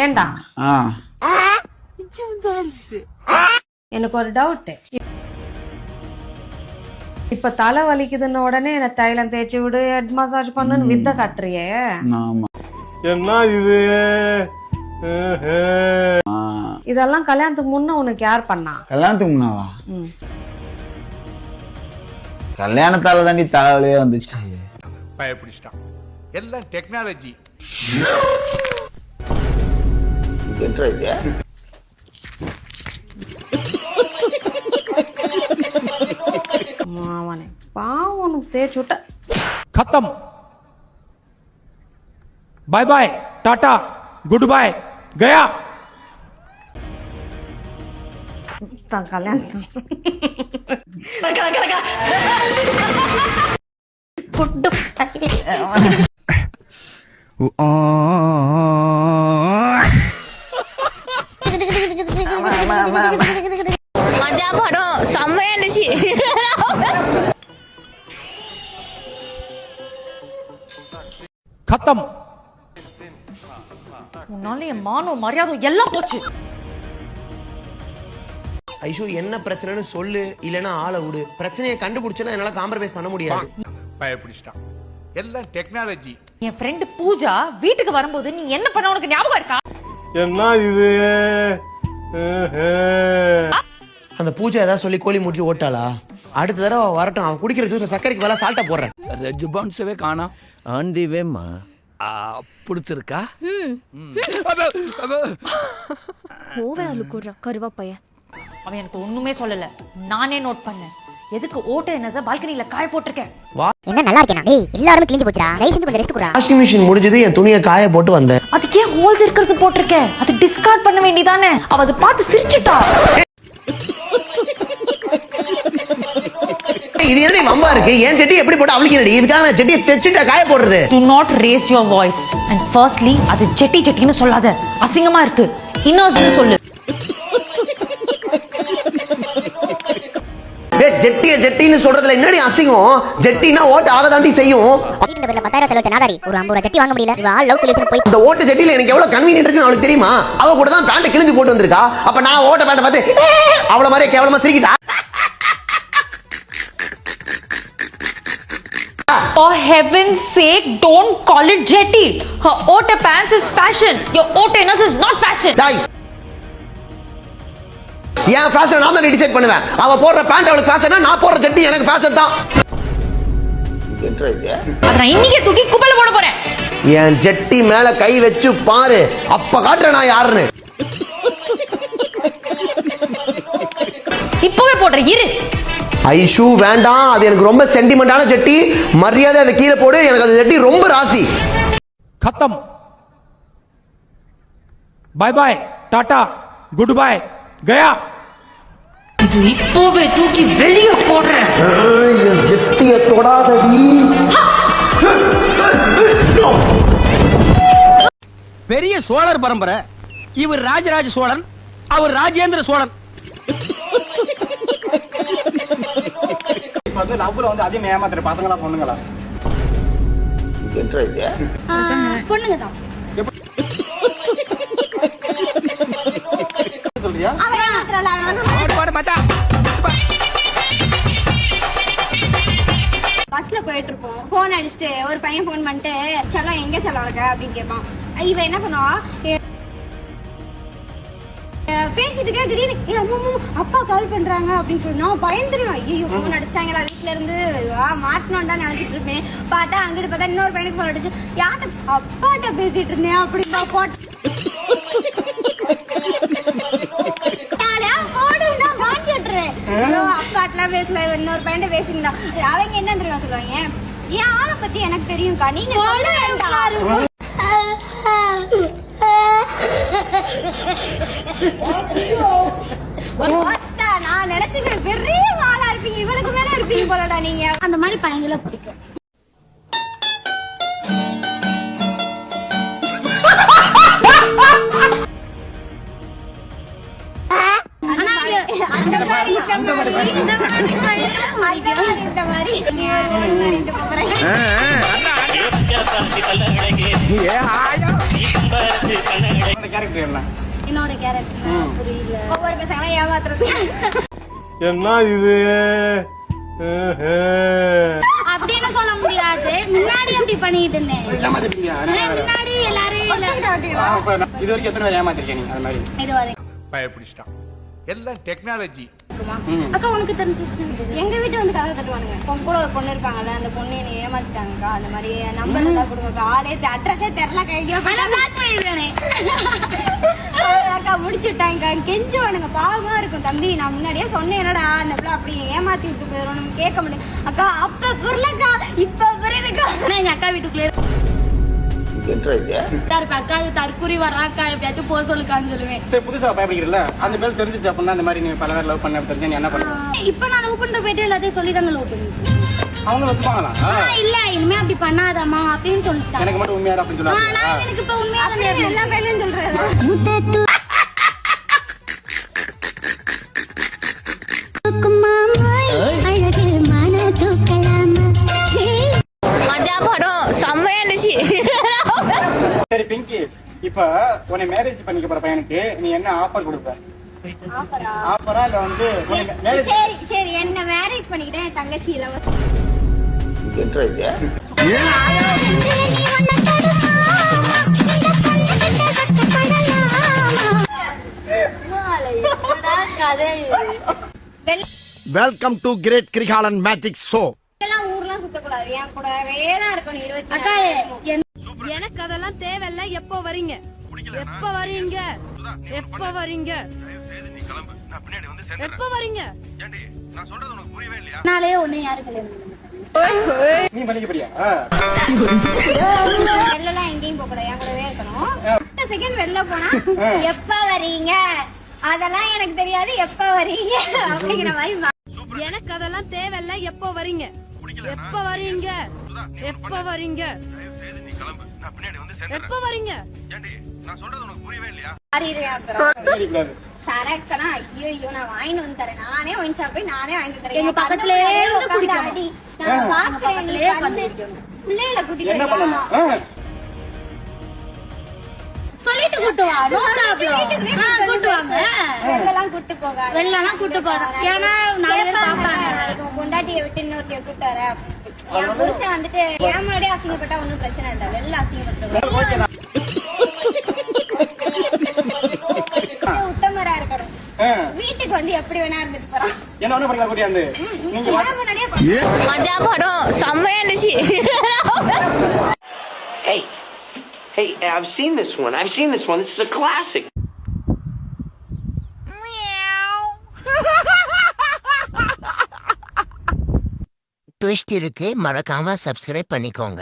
ஏண்டா எனக்கு ஒரு டவுட். இப்ப தலை வலிக்குதுன்னு உடனே என்ன தைலம் தேய்ச்சி விடு, ஹெட் மசாஜ் பண்ணுன்னு வித்த காட்டுறியே. என்ன இது? இதெல்லாம் கல்யாணத்துக்கு முன்ன உனக்கு யார் பண்ணா? கல்யாணத்துக்கு முன்னாவா? கல்யாணத்தால தாண்டி தலைவலியே வந்துச்சு. பயப்பிடிச்சிட்டான். எல்லாம் டெக்னாலஜி. மாவனே பாவம், உனக்கு தேய்ச்சி விட்ட. खत्म, bye bye, tata, goodbye, गया. தான் கல்யாணம் மஜா படம் செம்மையா இருந்துச்சு. खत्म. உன்னால என் மானம் மரியாதை எல்லாம் போச்சு. ஐஷு என்ன பிரச்சனைன்னு சொல்லு, இல்லனா ஆளை விடு. பிரச்சனையை கண்டுபிடிச்சனா என்னால காம்ப்ரமைஸ் பண்ண முடியாது. பயப்பிடிச்சிட்டான். எல்லாம் டெக்னாலஜி. என் ஃப்ரெண்ட் பூஜா வீட்டுக்கு வரும்போது நீ என்ன பண்ண உனக்கு ஞாபகம் இருக்கா? என்ன இது? அந்த பூஜா ஏதாவது சொல்லி கோழி மூட்டி ஓட்டாளா? அடுத்த தடவை வரட்டும், அவன் குடிக்கிற ஜூஸ் சக்கரைக்கு வேலை சால்ட்டா போடுறேன். ரெஜுபான்ஸவே காணா. ஆண்டி வேமா பிடிச்சிருக்கா? ஓவரால் கூடுறா கருவாப்பைய. அவன் எனக்கு ஒண்ணுமே சொல்லல, நானே நோட் பண்ணேன். எதுக்கு ஓட்ட என்ன பால்கனில காய போட்டிருக்கேன்? என்ன நல்லா இருக்கேனா? டேய் எல்லாரும் கிழிஞ்சு போச்சுடா. தயவு செஞ்சு கொஞ்சம் ரெஸ்ட் குடுடா. வாஷிங் மெஷின் முடிஞ்சது, என் துணியை காய போட்டு வந்தேன். அதுக்கே ஹோல்ஸ் இருக்கிறது போட்டிருக்கேன். அது டிஸ்கார்ட் பண்ண வேண்டியதானே? அவ அதை பார்த்து சிரிச்சிட்டா. இது என்ன வம்பா இருக்கு? என் செட்டி எப்படி போட்டு அவளுக்கு என்னடி? இதுக்காக நான் செட்டியை தைச்சிட்டா காய போடுறது. Do not raise your voice. And firstly, அது ஜெட்டி ஜெட்டின்னு சொல்லாத, அசிங்கமா இருக்கு. இன்னொன்னு சொல்லு. ஜெட்டிய ஜெட்டின்னு சொல்றதுல என்னடி அசிங்கம்? ஜெட்டினா ஓட்டு ஆக தாண்டி செய்யும். வீட்டுல பேர்ல 10,000 செலவு நாதாரி ஒரு 50 ஜெட்டி வாங்க முடியல. இவ லவ் சொல்யூஷன் போய் இந்த ஓட்டு ஜெட்டில எனக்கு எவ்வளவு கன்வீனியன்ட் இருக்குன்னு அவளுக்கு தெரியுமா? அவ கூட தான் பேண்ட் கிழிஞ்சு போட்டு வந்திருக்கா. அப்ப நான் ஓட்ட பேண்ட் பார்த்து அவள மாதிரியே கேவலமா சிரிக்கிட்டா. For heaven's sake, don't call it jetty. Her otte pants is fashion. Your otteness is not fashion. டாய், என் ஃபேஷன் நான் தான் டிசைட் பண்ணுவேன். அவ போடுற பேண்ட் அவளுக்கு ஃபேஷனா, நான் போடுற ஜெட்டி எனக்கு ஃபேஷன் தான். நான் இன்னைக்கே தூக்கி குப்பையில போட போறேன். என் ஜெட்டி மேல கை வச்சு பாரு, அப்ப காட்டுறேன் நான் யாருன்னு. இப்பவே போடுறேன் இரு. ஐஷு வேண்டாம், அது எனக்கு ரொம்ப சென்டிமெண்டான ஜெட்டி. மரியாதை அதை கீழே போடு. எனக்கு அந்த ஜெட்டி ரொம்ப ராசி. खत्म, bye bye, tata, goodbye, गया. இது இப்பவே தூக்கி வெளிய போடுறேன். ஜெட்டியை தொடாதடி. பெரிய சோழர் பரம்பரை. இவர் ராஜராஜ சோழன், அவர் ராஜேந்திர சோழன். இப்ப வந்து லவ்ல வந்து அதிகம் ஏமாத்துற பசங்களா பொண்ணுங்களா? பொண்ணுங்க தான் சொல்றியா? பஸ்ல போயிட்டு இருப்போம். போன் அடிச்சுட்டு ஒரு பையன் போன் பண்ணிட்டு செல்லம் எங்க செல்லம் இருக்க அப்படின்னு கேட்பான். இவ என்ன பண்ணுவா, பேசிட்டு இருக்க திடீர்னு அப்பா கால் பண்றாங்க அப்படின்னு சொல்லி நான் பயந்துருவேன். ஐயோ போன் அடிச்சிட்டாங்களா வீட்டுல இருந்து மாட்டணும்டா நினைச்சிட்டு இருப்பேன். பார்த்தா அங்கிட்டு பார்த்தா இன்னொரு பையனுக்கு போன் அடிச்சு யார்கிட்ட அப்பாட்ட பேசிட்டு இருந்தேன் அப்படின்னு போட்டு அப்பாட்டெல்லாம் பேசல, இன்னொரு பையன் பேசிருந்தா. அவங்க என்ன தெரியுமா சொல்லுவாங்க, என் ஆளை பத்தி எனக்கு தெரியும்க்கா, நீங்க சொல்ல வேண்டாம். நான் நினைச்சுக்கிறேன் பெரிய ஆளா இருப்பீங்க, இவளுக்கு மேல இருப்பீங்க போலடா நீங்க. அந்த மாதிரி பையங்களை பிடிக்கும். கேரக்டர் என்ன? என்னோட கேரக்டர் புரியல. ஒவ்வொரு பசங்களை ஏமாத்துறது. என்ன இது அப்படின்னு சொல்ல முடியாது. முன்னாடி அப்படி பண்ணிட்டு இருந்தேன். ஏமாத்திருக்கீங்க? முன்னாடி எல்லாரையும் இது வரைக்கும் எத்தனை பேர் ஏமாத்திருக்கீங்க நீங்க? அது மாதிரி இதுவரை பயப்பிடிச்சிட்டான் எல்லாம் டெக்னாலஜி. அக்கா உனக்கு தெரிஞ்சிச்சு. எங்க வீட்டு வந்து கதை தட்டுவானுங்க. கூட ஒரு பொண்ணு இருப்பாங்கல்ல, அந்த பொண்ணு என்னை ஏமாத்திட்டாங்கக்கா, அந்த மாதிரி நம்பர் இருந்தா கொடுங்க, ஆளே அட்ரஸே தெரியல, கையோ பிளாக் பண்ணிடுவேனே. அக்கா முடிச்சு விட்டாங்கக்கா. கெஞ்சுவானுங்க, பாவமா இருக்கும். தம்பி நான் முன்னாடியே சொன்னேன், என்னடா அந்த பிள்ளை அப்படி ஏமாத்தி விட்டு போயிடும், நம்ம கேட்க முடியும். அக்கா அப்ப புரியலக்கா, இப்ப புரியுதுக்கா. எங்க அக்கா வீட்டுக்குள்ளே அக்கா தற்கூரி வராக்கா, எப்படியாச்சும் போக சொல்லுக்கான்னு சொல்லுவேன். சரி, புதுசா பயப்படுகிறீல்ல, அந்த பேர் தெரிஞ்சிச்சு அப்படின்னா இந்த மாதிரி நீங்க பல பேர் லவ் பண்ண தெரிஞ்சு நீ என்ன பண்ணுவ? இப்ப நான் லவ் பண்ற போயிட்டு எல்லாத்தையும் சொல்லி தாங்க லவ் பண்ணுவேன். அவங்க ஒத்துப்பாங்களா? இல்ல இனிமே அப்படி பண்ணாதம்மா அப்படின்னு சொல்லிட்டாங்க. எனக்கு மட்டும் உண்மையா அப்படின்னு சொல்லுவாங்க. நான் எனக்கு இப்ப உண்மையா தான் எல்லா பேரையும் சொல்றேன். மஜா படம் செம்மையா இருந்துச்சு. சரி பிங்கி, இப்ப உன்னை மேரேஜ் பண்ணிக்க போற பையனுக்கு நீ என்ன ஆஃபர் கொடுப்ப? ஆஃபரா இல்ல வந்து மேரேஜ்? சரி சரி, என்ன மேரேஜ் பண்ணிக்கிட்டேன், என் தங்கச்சி இலவசம். Welcome to great Kirikalan magic show. ஊர்லாம் சுத்தக்கூடாது, என் கூடவே தான் இருக்கணும். 24 எனக்கு அதெல்லாம் தேவையில்ல. எப்போ வரீங்க? எப்போ வரீங்க? எப்போ வரீங்க? எப்போ வரீங்க? நாளே ஒண்ணு யாரு கல்யாணம் நீ பண்ணிக்க போறியா? வெளிலாம் எங்கேயும் போக கூடாது, என் கூடவே இருக்கணும். செகண்ட் வெளில போனா எப்ப வரீங்க அதெல்லாம் எனக்கு தெரியாது, எப்ப வரீங்க அப்படிங்கிற மாதிரி. எனக்கு அதெல்லாம் தேவையில்ல. எப்போ வரீங்க? எப்போ வரீங்க? எப்போ வரீங்க? எப்போ வரீங்க? சரக்கனா ஐயோ நான் வாங்கிட்டு வந்து தரேன், நானே ஒயின் ஷாப் போய் நானே வாங்கிட்டு தரேன். எங்க பக்கத்துலயே இருந்து குடிக்கணும். அடி நான் பாக்குறேன், பிள்ளைகளை என்ன கூட்டிட்டு பண்ணணும்? சொல்லிட்டு கூட்டு வா, நோ ப்ராப்ளம். கூட்டு வாங்க. வெளிலலாம் கூட்டு போகாது, வெளிலலாம் கூட்டு போகாது. ஏன்னா நாலு பேர் பாப்பாங்க. பொண்டாட்டியை விட்டு இன்னொருத்தைய கூட்டு வர. என் புருஷன் வந்துட்டு என் முன்னாடியே அசிங்கப்பட்டா ஒன்னும் பிரச்சனை இல்லை, வெளில அசிங்கப்பட்டு உத்தமரா இருக்கணும். வீட்டுக்கு வந்து எப்படி வேணா இருந்துட்டு போறான். என்ன ஒண்ணு பண்ணலாம் கூட்டியாந்து நீங்க மஜா படம் செம்மையா இருந்துச்சு. Hey, I've seen this one. This is a classic. Twist இருக்கு, மறக்காம சப்ஸ்கிரைப் பண்ணிக்கோங்க.